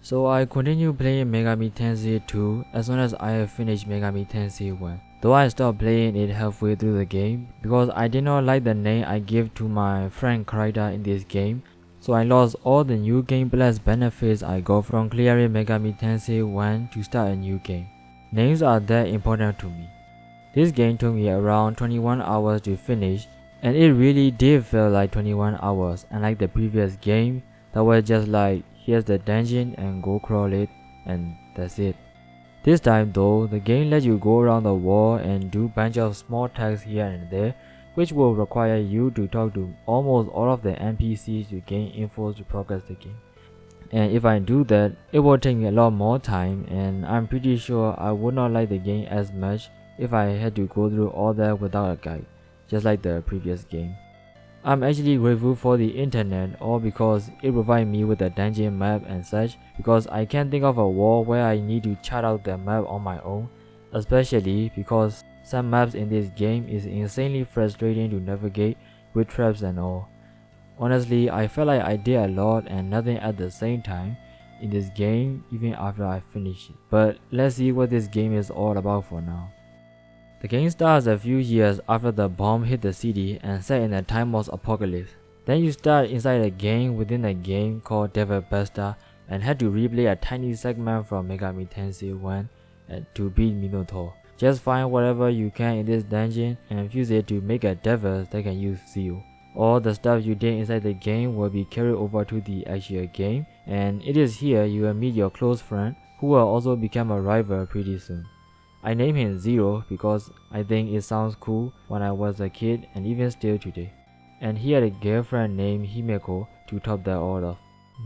So I continued playing Megami Tensei 2 as soon as I finished Megami Tensei 1. Though I stopped playing it halfway through the game because I did not like the name I gave to my friend character in this game, so I lost all the new game plus benefits I got from clearing Megami Tensei 1 to start a new game. Names are that important to me. This game took me around 21 hours to finish, and it really did feel like 21 hours, unlike the previous game that was just like, here's the dungeon and go crawl it, and that's it. This time though, the game lets you go around the world and do bunch of small tasks here and there, which will require you to talk to almost all of the NPCs to gain info to progress the game. And if I do that, it will take me a lot more time, and I'm pretty sure I would not like the game as much if I had to go through all that without a guide, just like the previous game. I'm actually grateful for the internet, all because it provides me with a dungeon map and such, because I can't think of a world where I need to chart out the map on my own, especially because some maps in this game is insanely frustrating to navigate with traps and all. Honestly, I felt like I did a lot and nothing at the same time in this game even after I finished it. But let's see what this game is all about for now. The game starts a few years after the bomb hit the city and set in a time of apocalypse. Then you start inside a game within a game called Devil Buster and had to replay a tiny segment from Megami Tensei 1 to beat Minotaur. Just find whatever you can in this dungeon and fuse it to make a devil that can use Zeal. All the stuff you did inside the game will be carried over to the actual game, and it is here you will meet your close friend who will also become a rival pretty soon. I named him Zero because I think it sounds cool when I was a kid and even still today. And he had a girlfriend named Himeko to top that all off.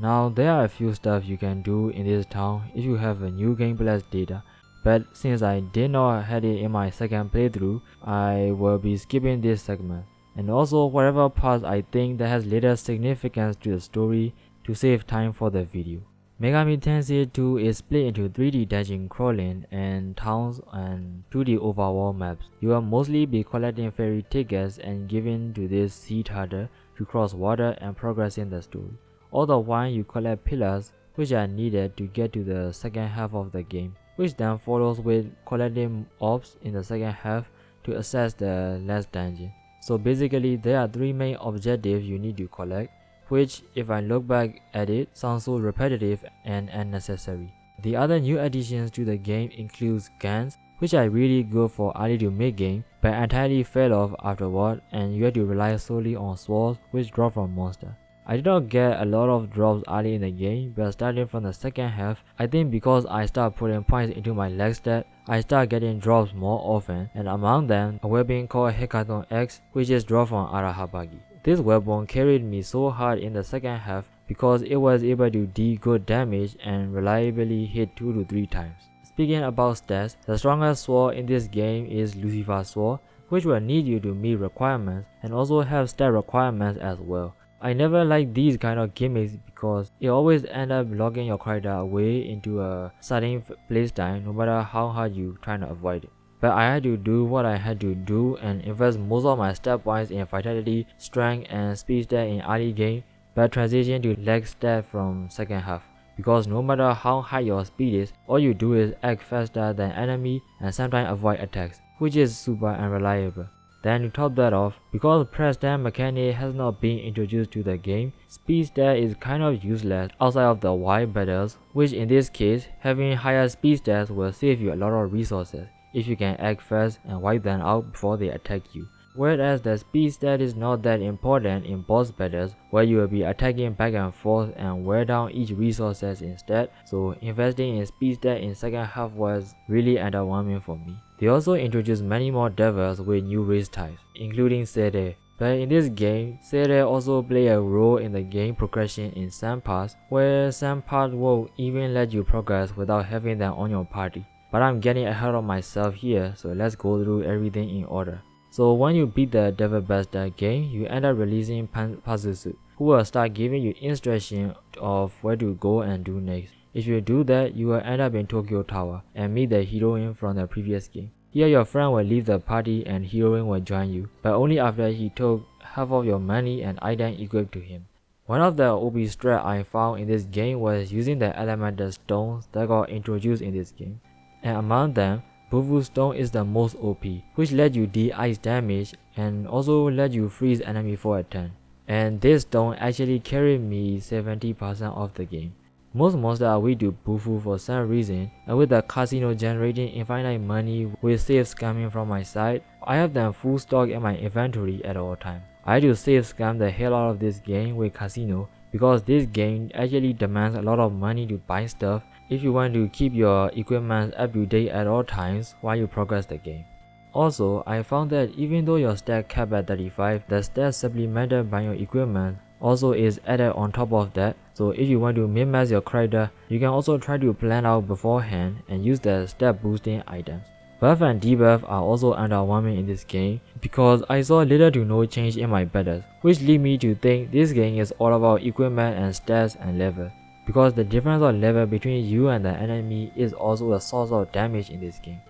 Now there are a few stuff you can do in this town if you have a new game plus data, but since I did not have it in my second playthrough, I will be skipping this segment. And also whatever parts I think that has little significance to the story to save time for the video. Megami Tensei 2 is split into 3D dungeon crawling and towns and 2D overworld maps. You will mostly be collecting ferry tickets and giving to this sea turtle to cross water and progress in the story. All the while you collect pillars which are needed to get to the second half of the game, which then follows with collecting orbs in the second half to access the last dungeon. So basically there are three main objectives you need to collect, which if I look back at it sounds so repetitive and unnecessary. The other new additions to the game includes guns, which are really good for early to mid game but entirely fell off afterward, and you have to rely solely on swords which drop from monsters. I did not get a lot of drops early in the game, but starting from the second half, I think because I start putting points into my leg stat, I start getting drops more often, and among them, a weapon called Hekaton X, which is dropped from Arahabagi. This weapon carried me so hard in the second half because it was able to deal good damage and reliably hit 2 to 3 times. Speaking about stats, the strongest sword in this game is Lucifer's sword, which will need you to meet requirements and also have stat requirements as well. I never liked these kind of gimmicks because it always ends up locking your character away into a certain playstyle no matter how hard you try to avoid it. But I had to do what I had to do and invest most of my stat points in vitality, strength and speed stat in early game, but transition to leg stat from second half. Because no matter how high your speed is, all you do is act faster than enemy and sometimes avoid attacks, which is super unreliable. Then to top that off, because press stat mechanic has not been introduced to the game, speed stat is kind of useless outside of the wide battles, which in this case, having higher speed stats will save you a lot of resources if you can act fast and wipe them out before they attack you. Whereas the speed stat is not that important in boss battles where you will be attacking back and forth and wear down each resources instead, so investing in speed stat in second half was really underwhelming for me. They also introduced many more devils with new race types, including Seirei. But in this game, Seirei also play a role in the game progression in some parts, where some parts will even let you progress without having them on your party. But I'm getting ahead of myself here, so let's go through everything in order. So when you beat the Devil Buster game, you end up releasing Pazuzu, who will start giving you instruction of where to go and do next. If you do that, you will end up in Tokyo Tower and meet the heroine from the previous game. Here your friend will leave the party and heroine will join you, but only after he took half of your money and item equipped to him. One of the OP strats I found in this game was using the elemental stones that got introduced in this game. And among them, Bufu Stone is the most OP, which let you deal ice damage and also let you freeze enemy for a turn. And this stone actually carried me 70% of the game. Most monsters are weak to Bufu for some reason, and with the casino generating infinite money with saves coming from my side, I have them full stock in my inventory at all times. I had to save scam the hell out of this game with casino because this game actually demands a lot of money to buy stuff if you want to keep your equipment up to date at all times while you progress the game. Also, I found that even though your stat capped at 35, the stat supplemented by your equipment also is added on top of that, so if you want to min-max your character, you can also try to plan out beforehand and use the stat boosting items. Buff and debuff are also underwhelming in this game because I saw little to no change in my battles, which lead me to think this game is all about equipment and stats and level, because the difference of level between you and the enemy is also a source of damage in this game.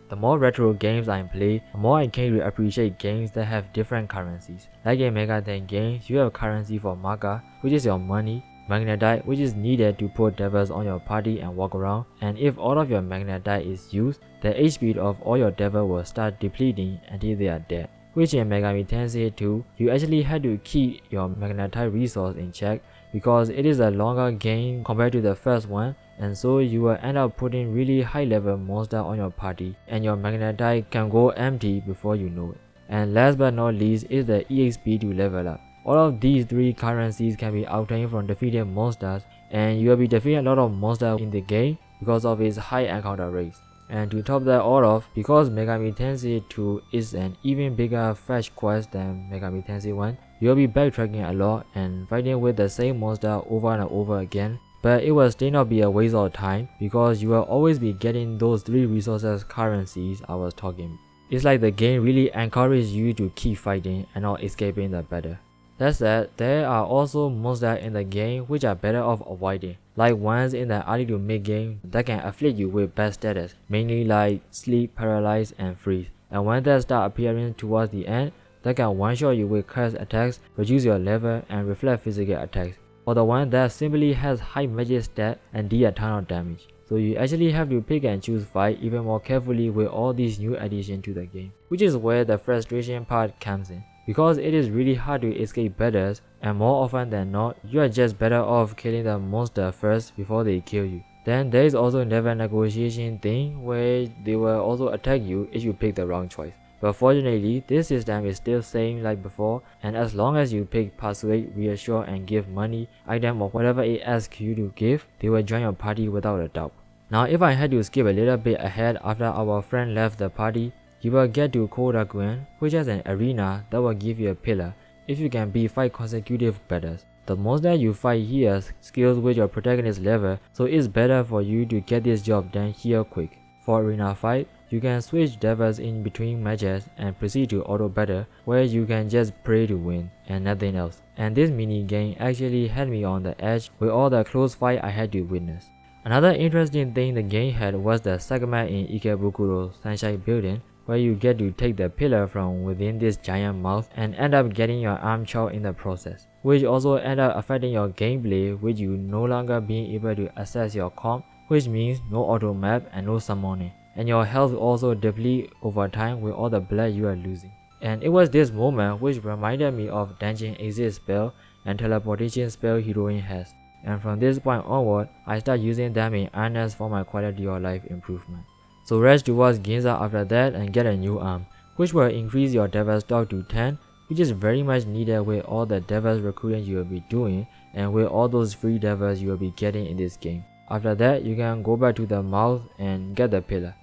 The more retro games I play, the more I came to appreciate games that have different currencies. Like in Mega 10 games, you have currency for Maka, which is your money, Magnetite, which is needed to put devils on your party and walk around, and if all of your Magnetite is used, the HP of all your devils will start depleting until they are dead. Which in Megami Tensei 2, you actually had to keep your Magnetite resource in check because it is a longer game compared to the first one, and so you will end up putting really high level monster on your party and your Magnetite can go empty before you know it. And last but not least is the EXP to level up. All of these three currencies can be obtained from defeating monsters, and you will be defeating a lot of monsters in the game because of its high encounter rates. And to top that all off, because Megami Tensei 2 is an even bigger fetch quest than Megami Tensei 1, you will be backtracking a lot and fighting with the same monster over and over again, but it will still not be a waste of time because you will always be getting those three resources currencies I was talking about. It's like the game really encourages you to keep fighting and not escaping the battle. That said, there are also monsters in the game which are better off avoiding, like ones in the early to mid game that can afflict you with bad status, mainly like sleep, paralyze, and freeze, and ones that start appearing towards the end that can one-shot you with curse attacks, reduce your level, and reflect physical attacks, or the one that simply has high magic stat and deal a ton of damage. So you actually have to pick and choose fight even more carefully with all these new additions to the game, which is where the frustration part comes in. Because it is really hard to escape battles, and more often than not, you are just better off killing the monster first before they kill you. Then there is also never negotiation thing where they will also attack you if you pick the wrong choice. But fortunately, this system is still same like before, and as long as you pick persuade, reassure, and give money, item, or whatever it asks you to give, they will join your party without a doubt. Now if I had to skip a little bit ahead after our friend left the party, you will get to Kyūyaku, which has an arena that will give you a pillar if you can beat 5 consecutive battles. The monster you fight here scales with your protagonist level, so it's better for you to get this job done here quick. For arena fight, you can switch devils in between matches and proceed to auto battle where you can just pray to win and nothing else. And this mini game actually had me on the edge with all the close fight I had to witness. Another interesting thing the game had was the segment in Ikebukuro Sunshine Building, where you get to take the pillar from within this giant mouth and end up getting your arm chopped in the process, which also end up affecting your gameplay with you no longer being able to access your comp, which means no auto map and no summoning, and your health also deplete over time with all the blood you are losing. And it was this moment which reminded me of dungeon exit spell and teleportation spell heroine has, and from this point onward, I start using them in earnest for my quality of life improvement. So rush towards Ginza after that and get a new arm, which will increase your devil stock to 10, which is very much needed with all the devils recruiting you will be doing and with all those free devils you will be getting in this game. After that, you can go back to the mouth and get the pillar.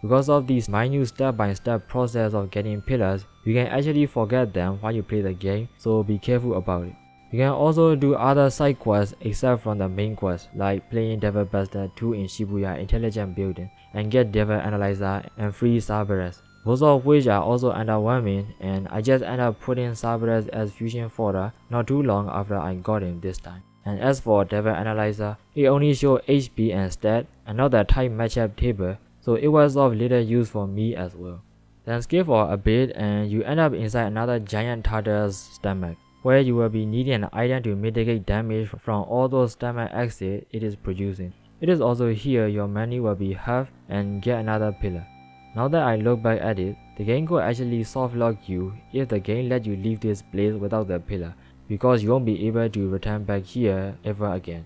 Because of this minute step-by-step process of getting pillars, you can actually forget them while you play the game, so be careful about it. You can also do other side quests except from the main quest, like playing Devil Buster 2 in Shibuya Intelligent Building and get Devil Analyzer and free Cerberus, most of which are also underwhelming, and I just end up putting Cerberus as fusion fodder not too long after I got him this time. And as for Devil Analyzer, it only showed HP and stat and not the type matchup table, so it was of little use for me as well. Then skip for a bit and you end up inside another giant turtle's stomach. where you will be needing an item to mitigate damage from all those stamina exits it is producing. It is also here your menu will be halved and get another pillar. Now that I look back at it, the game could actually soft lock you if the game let you leave this place without the pillar, because you won't be able to return back here ever again.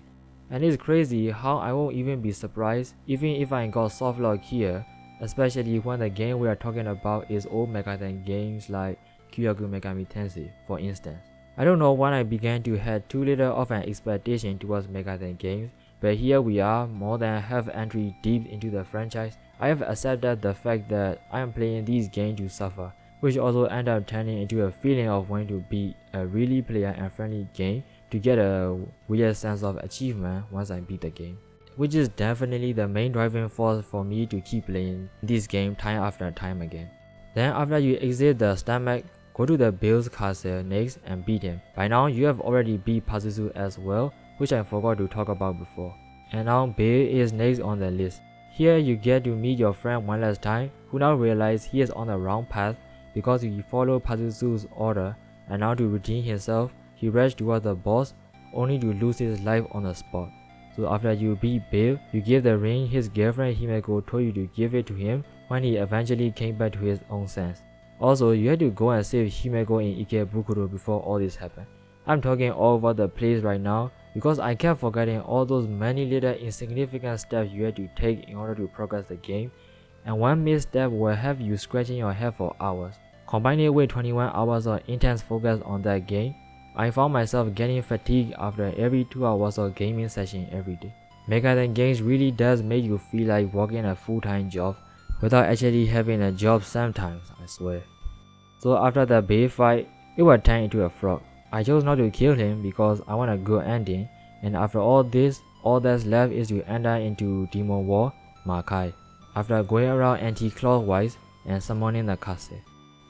And it's crazy how I won't even be surprised even if I got soft lock here, especially when the game we are talking about is old Megaten games like Kyūyaku Megami Tensei, for instance. I don't know when I began to have too little of an expectation towards Megaten games, but here we are, more than half entry deep into the franchise. I have accepted the fact that I am playing these games to suffer, which also end up turning into a feeling of wanting to beat a really player and friendly game to get a weird sense of achievement once I beat the game, which is definitely the main driving force for me to keep playing this game time after time again. Then after you exit the stomach, go to the Bill's castle next and beat him. By now you have already beat Pazuzu as well, which I forgot to talk about before. And now Bill is next on the list. Here you get to meet your friend one last time, who now realizes he is on the wrong path because he followed Pazuzu's order, and now to redeem himself, he rushed towards the boss only to lose his life on the spot. So after you beat Bill, you give the ring his girlfriend Himeko told you to give it to him when he eventually came back to his own sense. Also, you had to go and save Himeko in Ikebukuro before all this happened. I'm talking all over the place right now because I kept forgetting all those many little insignificant steps you had to take in order to progress the game, and one misstep will have you scratching your head for hours. Combined it with 21 hours of intense focus on that game, I found myself getting fatigued after every 2 hours of gaming session every day. Megaten games really does make you feel like working a full-time job without actually having a job sometimes, I swear. So after the Bay fight, it will turn into a frog. I chose not to kill him because I want a good ending, and after all this, all that's left is to enter into Demon War, Makai, after going around anti-clockwise and summoning the castle.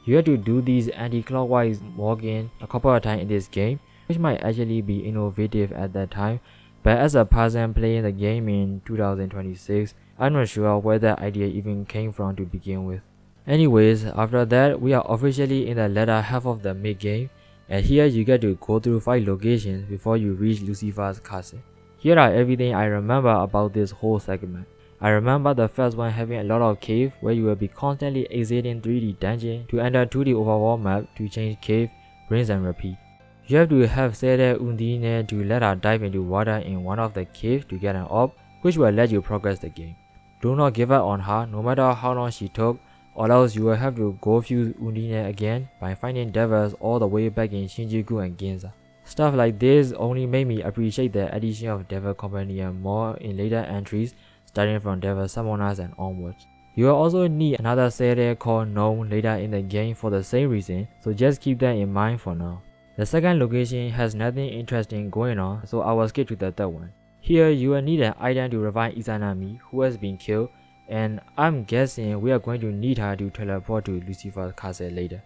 You have to do these anti-clockwise walking a couple of times in this game, which might actually be innovative at that time, but as a person playing the game in 2026, I'm not sure where that idea even came from to begin with. Anyways, after that, we are officially in the latter half of the mid-game, and here you get to go through 5 locations before you reach Lucifer's castle. Here are everything I remember about this whole segment. I remember the first one having a lot of cave where you will be constantly exiting 3D dungeon to enter 2D overworld map to change cave, rinse and repeat. You have to have Sere Undine to let her dive into water in one of the caves to get an orb, which will let you progress the game. Do not give up on her no matter how long she took, or else you will have to go fuse Undine again by finding devils all the way back in Shinjuku and Ginza. Stuff like this only made me appreciate the addition of Devil Companion more in later entries, starting from Devil Summoners and onwards. You will also need another Sere called Gnome later in the game for the same reason, so just keep that in mind for now. The second location has nothing interesting going on, so I will skip to the third one. Here you will need an item to revive Izanami, who has been killed, and I'm guessing we are going to need her to teleport to Lucifer's castle later.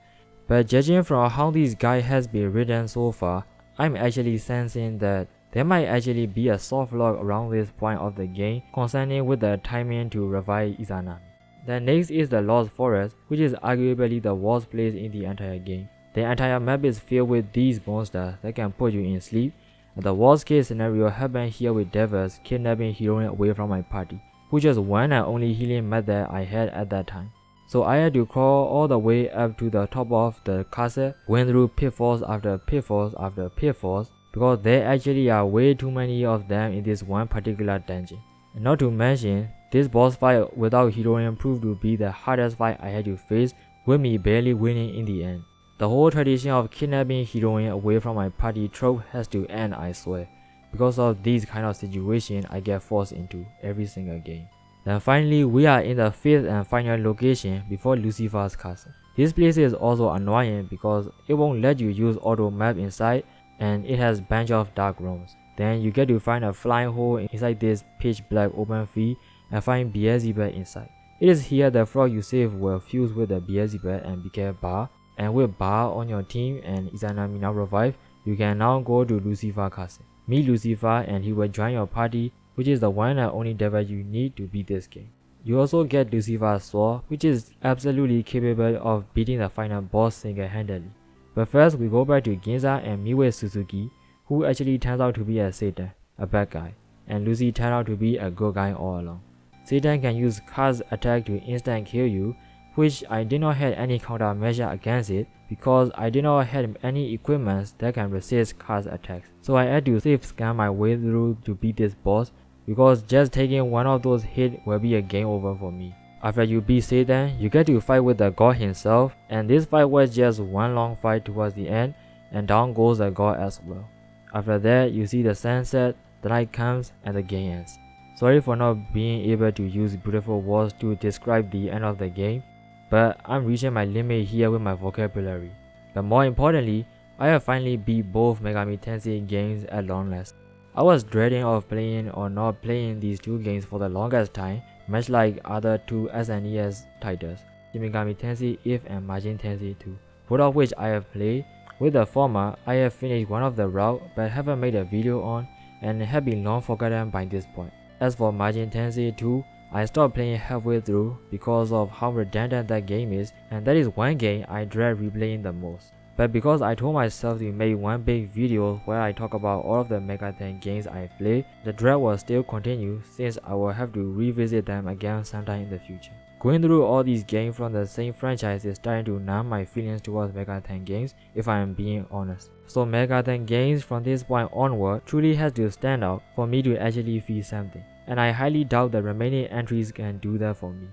But judging from how this guy has been written so far, I'm actually sensing that there might actually be a soft lock around this point of the game concerning with the timing to revive Izanami. Then next is the Lost Forest, which is arguably the worst place in the entire game. The entire map is filled with these monsters that can put you in sleep, and the worst case scenario happened here with devils kidnapping heroine away from my party, which was one and only healing method I had at that time. So I had to crawl all the way up to the top of the castle, going through pitfalls after pitfalls after pitfalls, because there actually are way too many of them in this one particular dungeon. And not to mention, this boss fight without heroine proved to be the hardest fight I had to face, with me barely winning in the end. The whole tradition of kidnapping heroine away from my party trope has to end, I swear, because of these kind of situations I get forced into every single game. Then finally, we are in the 5th and final location before Lucifer's castle. This place is also annoying because it won't let you use auto map inside, and it has bunch of dark rooms. Then you get to find a flying hole inside this pitch black open field and find Beelzebub inside. It is here the frog you save will fuse with the Beelzebub and become Bar, and with Bar on your team and Izanami now revive, you can now go to Lucifer's castle. Meet Lucifer and he will join your party, which is the one and only devil you need to beat this game. You also get Lucifer's sword, which is absolutely capable of beating the final boss single-handedly. But first we go back to Ginza and meet with Suzuki, who actually turns out to be a Satan, a bad guy, and Lucy turned out to be a good guy all along. Satan can use Kaz's attack to instant kill you, which I did not have any countermeasure against it because I did not have any equipment that can resist Kaz's attacks. So I had to safe scan my way through to beat this boss, because just taking one of those hits will be a game over for me. After you beat Satan, you get to fight with the god himself, and this fight was just one long fight towards the end, and down goes the god as well. After that, you see the sunset, the night comes, and the game ends. Sorry for not being able to use beautiful words to describe the end of the game, but I'm reaching my limit here with my vocabulary. But more importantly, I have finally beat both Megami Tensei games at long last. I was dreading of playing or not playing these two games for the longest time, much like other two SNES titles, Shin Megami Tensei If and Majin Tensei 2, both of which I have played. With the former, I have finished one of the route but haven't made a video on and have been long forgotten by this point. As for Majin Tensei 2, I stopped playing halfway through because of how redundant that game is, and that is one game I dread replaying the most. But because I told myself to make one big video where I talk about all of the Mega 10 games I've played, the dread will still continue since I will have to revisit them again sometime in the future. Going through all these games from the same franchise is starting to numb my feelings towards Mega 10 games, if I am being honest. So Mega 10 games from this point onward truly has to stand out for me to actually feel something, and I highly doubt the remaining entries can do that for me.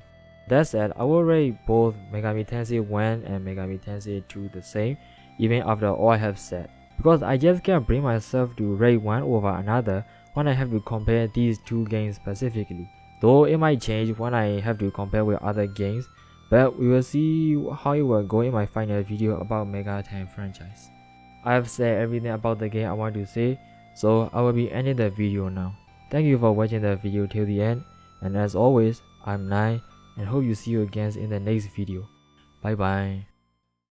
That said, I will rate both Megami Tensei 1 and Megami Tensei 2 the same, even after all I have said, because I just can't bring myself to rate one over another when I have to compare these two games specifically. Though it might change when I have to compare with other games, but we will see how it will go in my final video about Mega 10 franchise. I have said everything about the game I want to say, so I will be ending the video now. Thank you for watching the video till the end, and as always, I'm Nai, and hope you see you again in the next video. Bye bye.